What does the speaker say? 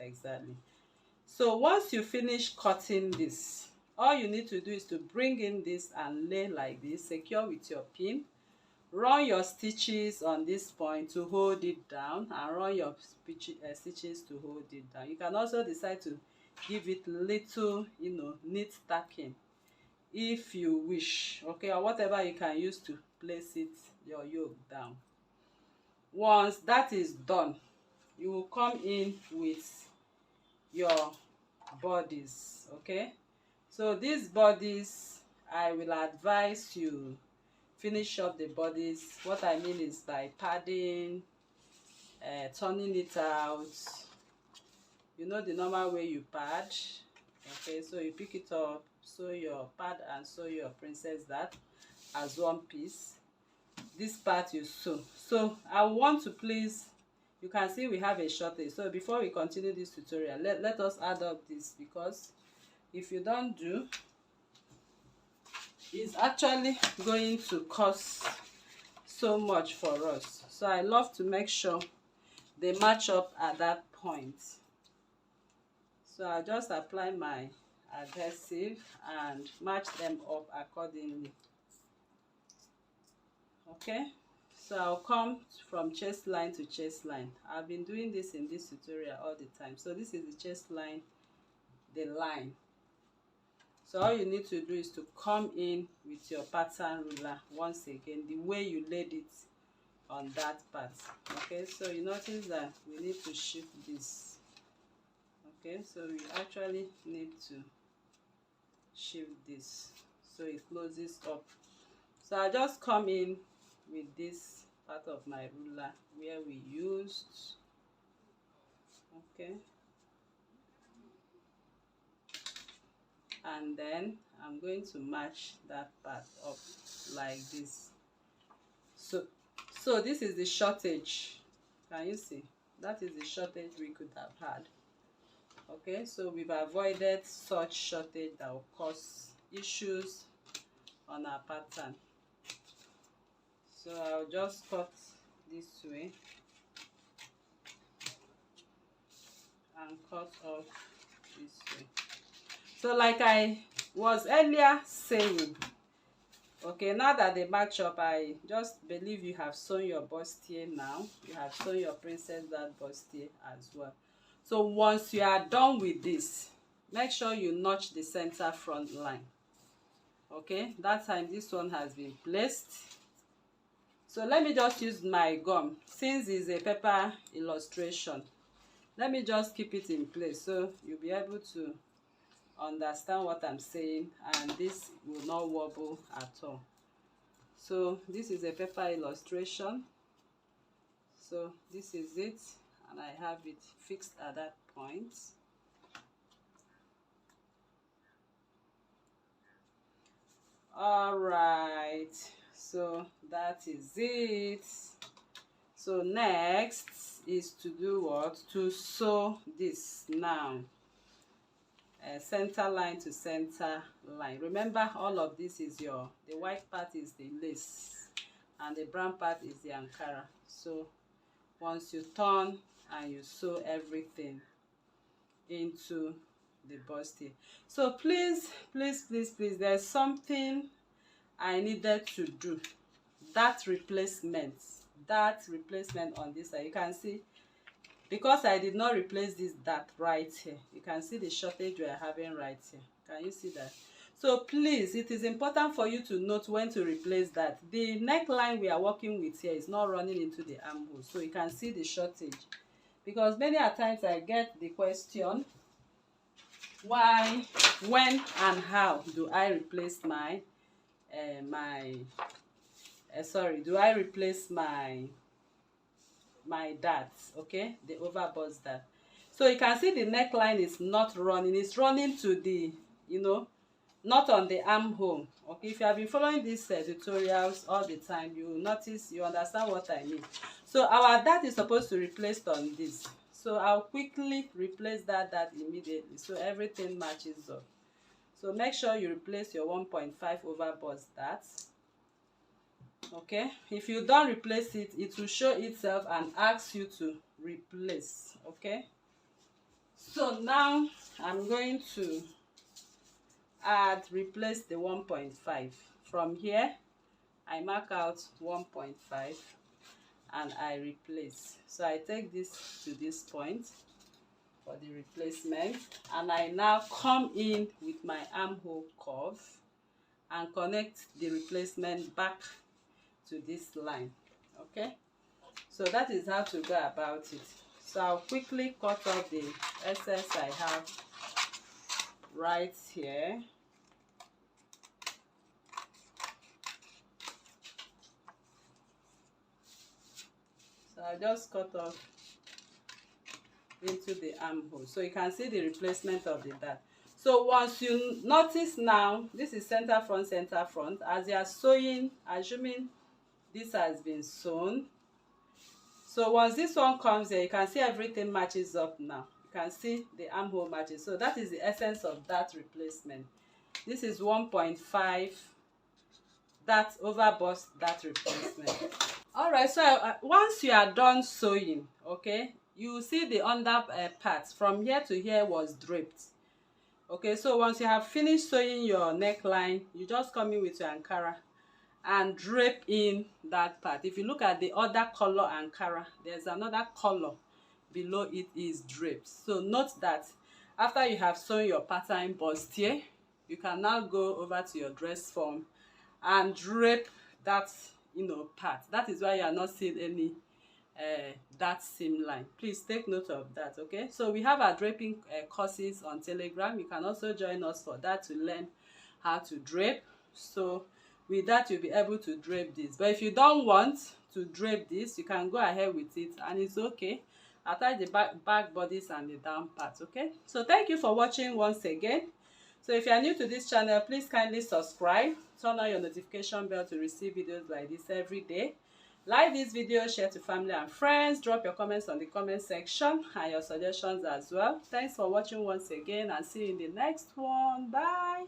exactly. So once you finish cutting this, all you need to do is to bring in this and lay like this, secure with your pin. Run your stitches on this point to hold it down, and run your stitches to hold it down. You can also decide to give it little, neat tacking if you wish, okay, or whatever you can use to place it, your yoke down. Once that is done, you will come in with your bodies, okay. So these bodies, I will advise you finish up the bodies. What I mean is by padding, turning it out, the normal way you pad. Okay, so you pick it up, sew your pad and sew your princess dart as one piece. This part you sew. So I want to please, you can see we have a shortage. So before we continue this tutorial, let us add up this, because if you don't do, it's actually going to cost so much for us. So I love to make sure they match up at that point. So I'll just apply my adhesive and match them up accordingly. Okay, so I'll come from chest line to chest line. I've been doing this in this tutorial all the time. So this is the chest line, the line. So all you need to do is to come in with your pattern ruler once again, the way you laid it on that part. Okay, so you notice that we need to shift this. Okay, so we actually need to shift this so it closes up. So I just come in with this part of my ruler where we used. Okay, and then I'm going to match that part up like this. So this is the shortage. Can you see? That is the shortage we could have had. Okay, so we've avoided such shortage that will cause issues on our pattern. So I'll just cut this way and cut off this way. So like I was earlier saying, okay, now that they match up, I just believe you have sewn your bustier now. You have sewn your princess dart bustier as well. So once you are done with this, make sure you notch the center front line. Okay, that time this one has been placed. So let me just use my gum. Since it's a paper illustration, let me just keep it in place so you'll be able to understand what I'm saying, and this will not wobble at all. So this is a paper illustration. So this is it, and I have it fixed at that point. All right, so that is it. So next is to do what? To sew this now. Center line to center line. Remember, all of this is the white part is the lace and the brown part is the Ankara. So once you turn and you sew everything into the bustier. So please, there's something I needed to do. That replacement on this side, you can see, because I did not replace this dart right here, you can see the shortage we are having right here. Can you see that? So please, it is important for you to note when to replace that. The neckline we are working with here is not running into the armhole, so you can see the shortage. Because many a times I get the question, why, when and how do I replace my do I replace my darts, okay, the overbust dart. So you can see the neckline is not running, it's running to the, not on the armhole. Okay, if you have been following these tutorials all the time, you will notice, you understand what I mean. So our dart is supposed to replace on this. So I'll quickly replace that dart immediately so everything matches up. So make sure you replace your 1.5 overbust dart. Okay, if you don't replace it, it will show itself and ask you to replace. Okay, So now I'm going to replace the 1.5. From here I mark out 1.5 and I replace. So I take this to this point for the replacement, and I now come in with my armhole curve and connect the replacement back to this line. Okay, so that is how to go about it. So I'll quickly cut off the excess I have right here. So I just cut off into the armhole, so you can see the replacement of the dart. So once you notice now, this is center front, as you are sewing, assuming this has been sewn. So once this one comes here, you can see everything matches up now. You can see the armhole matches. So that is the essence of that replacement. This is 1.5 that over bust that replacement. All right, so once you are done sewing, okay, you see the under part from here to here was draped. Okay, so once you have finished sewing your neckline, you just come in with your Ankara and drape in that part. If you look at the other color Ankara, there's another color below it is draped. So note that after you have sewn your pattern bustier, you can now go over to your dress form and drape that part. That is why you are not seeing any that seam line. Please take note of that. Okay, so we have our draping courses on Telegram. You can also join us for that to learn how to drape. So with that you'll be able to drape this, but if you don't want to drape this, you can go ahead with it and it's okay. Attach the back bodies and the down part. Okay, so thank you for watching once again. So if you are new to this channel, please kindly subscribe, turn on your notification bell to receive videos like this every day. Like this video, share to family and friends, drop your comments on the comment section and your suggestions as well. Thanks for watching once again, and see you in the next one. Bye.